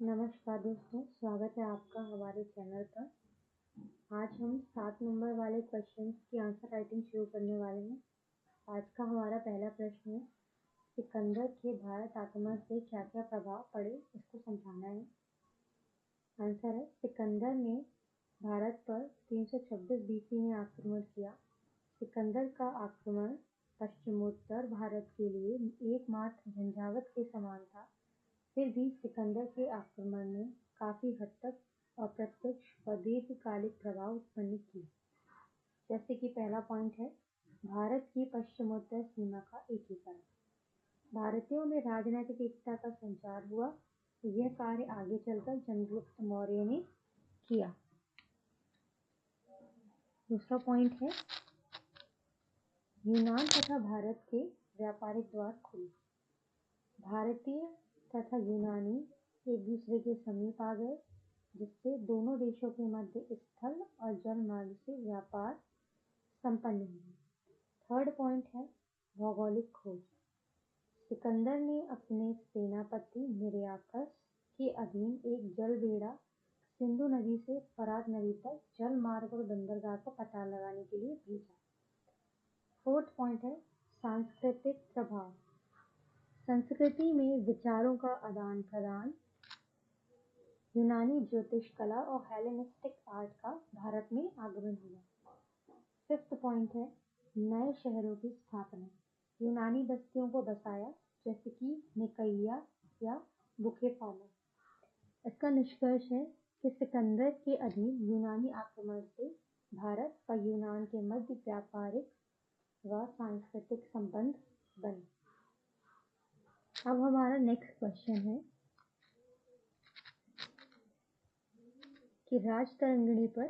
नमस्कार दोस्तों, स्वागत है आपका हमारे चैनल पर। आज हम 7 नंबर वाले क्वेश्चन की आंसर राइटिंग शुरू करने वाले हैं। आज का हमारा पहला प्रश्न है, सिकंदर के भारत आक्रमण से क्या क्या प्रभाव पड़े, इसको समझाना है। आंसर है, सिकंदर ने भारत पर 326 बीसी में आक्रमण किया। सिकंदर का आक्रमण पश्चिमोत्तर भारत के लिए एकमात्र झंझावात के समान था। फिर भी सिकंदर के आक्रमण ने काफी हद तक अप्रत्यक्ष और दीर्घकालिक प्रभाव उत्पन्न किए। जैसे कि पहला पॉइंट है, भारत की पश्चिमोत्तर सीमा का एकीकरण। भारतीयों में राजनीतिक एकता का संचार हुआ। यह कार्य आगे चलकर चंद्रगुप्त मौर्य ने किया। दूसरा पॉइंट है, यूनान तथा भारत के व्यापारिक द्वार खुले। भारतीय तथा यूनानी एक दूसरे के समीप आ गए, जिससे दोनों देशों के मध्य स्थल और जल मार्ग से व्यापार संपन्न हुआ। थर्ड पॉइंट है, भौगोलिक खोज। सिकंदर ने अपने सेनापति निरयाकस के अधीन एक जलबेड़ा सिंधु नदी से फरात नदी तक जल मार्ग और बंदरगाह का पता लगाने के लिए भेजा। फोर्थ पॉइंट है, सांस्कृतिक प्रभाव। संस्कृति में विचारों का आदान प्रदान। यूनानी ज्योतिष कला और हेलेनिस्टिक आर्ट का भारत में आगमन हुआ। फिफ्थ पॉइंट है, नए शहरों की स्थापना। यूनानी बस्तियों को बसाया, जैसे कि निकैया या बुखेफाला। इसका निष्कर्ष है कि सिकंदर के अधीन यूनानी आक्रमण से भारत और यूनान के मध्य व्यापारिक व सांस्कृतिक संबंध बने। अब हमारा नेक्स्ट क्वेश्चन है कि राजतरंगिणी पर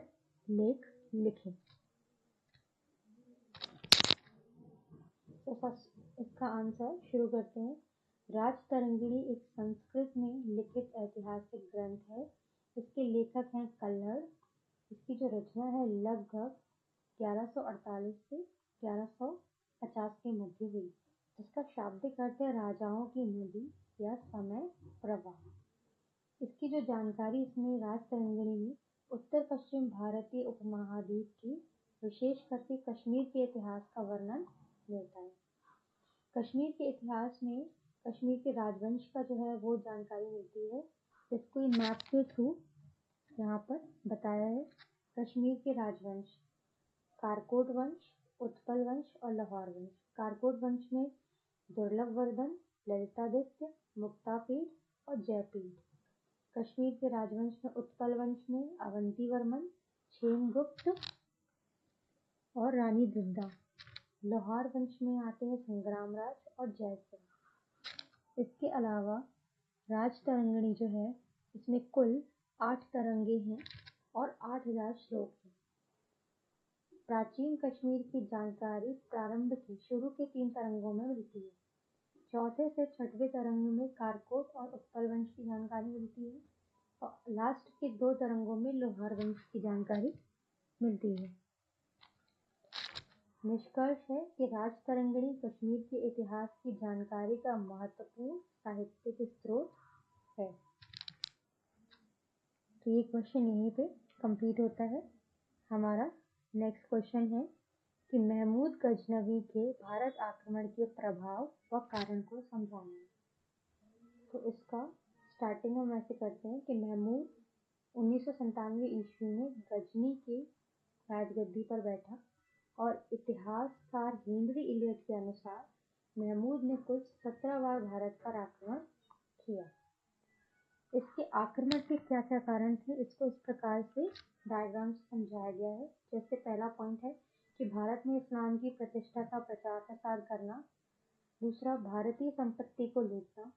लेख लिखें। तो फर्स्ट इसका आंसर शुरू करते हैं। राजतरंगिणी एक संस्कृत में लिखित ऐतिहासिक ग्रंथ है। इसके लेखक हैं कल्हड़। इसकी जो रचना है लगभग 1148 से 1150 के मध्य हुई। इसका शाब्दिक अर्थ है राजाओं की नदी या समय प्रवाह। इसकी जो जानकारी इसमें राजतरंगिणी में उत्तर पश्चिम भारतीय उपमहाद्वीप की विशेष करके कश्मीर के इतिहास का वर्णन मिलता है। कश्मीर के इतिहास में कश्मीर के राजवंश का जो है वो जानकारी मिलती है, जिसको मैप के थ्रू यहाँ पर बताया है। कश्मीर के राजवंश कारकोट वंश, उत्पल वंश और लाहौर वंश। कारकोट वंश में दुर्लभवर्धन, ललितादित्य, मुक्तापीड और जयपीड। कश्मीर के राजवंश में उत्पल वंश में अवंतीवर्मन, क्षेमगुप्त और रानी दुर्गा। लाहौर वंश में आते हैं संग्रामराज और जयसिंह। इसके अलावा राजतरंगिणी जो है इसमें कुल 8 तरंगे हैं और 8000 श्लोक हैं। प्राचीन कश्मीर की जानकारी प्रारंभ की शुरू के 3 तरंगों में मिलती है। चौथे से छठवें तरंग में कारकोट और उत्पल वंश की जानकारी मिलती है और लास्ट के 2 तरंगों में लोहार वंश की जानकारी मिलती है। निष्कर्ष है कि राजतरंगिणी कश्मीर के इतिहास की जानकारी का महत्वपूर्ण साहित्यिक स्रोत है। तो ये क्वेश्चन यहीं पे कंप्लीट होता है। हमारा नेक्स्ट क्वेश्चन है कि महमूद गजनवी के भारत आक्रमण के प्रभाव व कारण को समझाना है। तो इसका स्टार्टिंग हम ऐसे करते हैं कि महमूद 1997 ईस्वी में गजनी के राजगद्दी पर बैठा और इतिहासकार हेनरी इलियट के अनुसार महमूद ने कुल 17 बार भारत पर आक्रमण किया। इसके आक्रमण के क्या क्या कारण थे, इसको इस प्रकार से डायग्राम से समझाया गया है। जैसे पहला पॉइंट है कि भारत में इस्लाम की प्रतिष्ठा का प्रचार प्रसार करना। दूसरा, भारतीय संपत्ति को लूटना।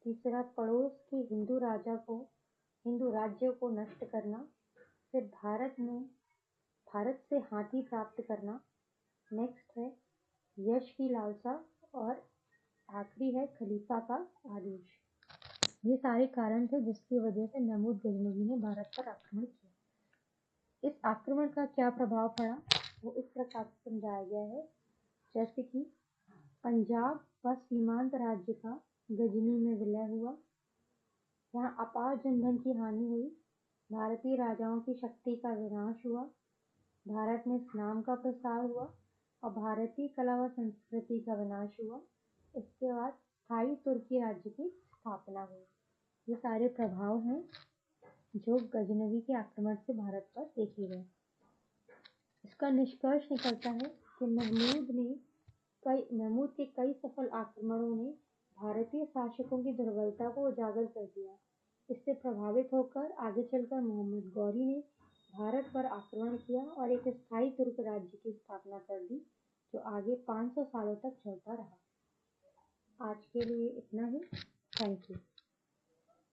तीसरा, पड़ोस के हिंदू राज्यों को नष्ट करना। फिर भारत से हाथी प्राप्त करना। नेक्स्ट है यश की लालसा और आखिरी है खलीफा का आदेश। ये सारे कारण थे जिसकी वजह से महमूद गजनवी ने भारत पर आक्रमण किया। इस आक्रमण का क्या प्रभाव पड़ा वो इस प्रकार से समझाया गया है। जैसे कि पंजाब व सीमांत राज्य का गजनी में विलय हुआ। यहाँ अपार जनधन की हानि हुई, भारतीय राजाओं की शक्ति का विनाश हुआ, भारत में इस्लाम का प्रसार हुआ और भारतीय कला व संस्कृति का विनाश हुआ। इसके बाद स्थायी तुर्की राज्य की स्थापना हुई। ये सारे प्रभाव हैं जो गजनवी के आक्रमण से भारत पर देखे गए। इसका निष्कर्ष निकलता है कि महमूद के कई सफल आक्रमणों ने भारतीय शासकों की दुर्बलता को उजागर कर दिया। इससे प्रभावित होकर आगे चलकर मोहम्मद गौरी ने भारत पर आक्रमण किया और एक स्थायी तुर्क राज्य की स्थापना कर दी, जो आगे 500 सालों तक चलता रहा। आज के लिए इतना ही। Thank you.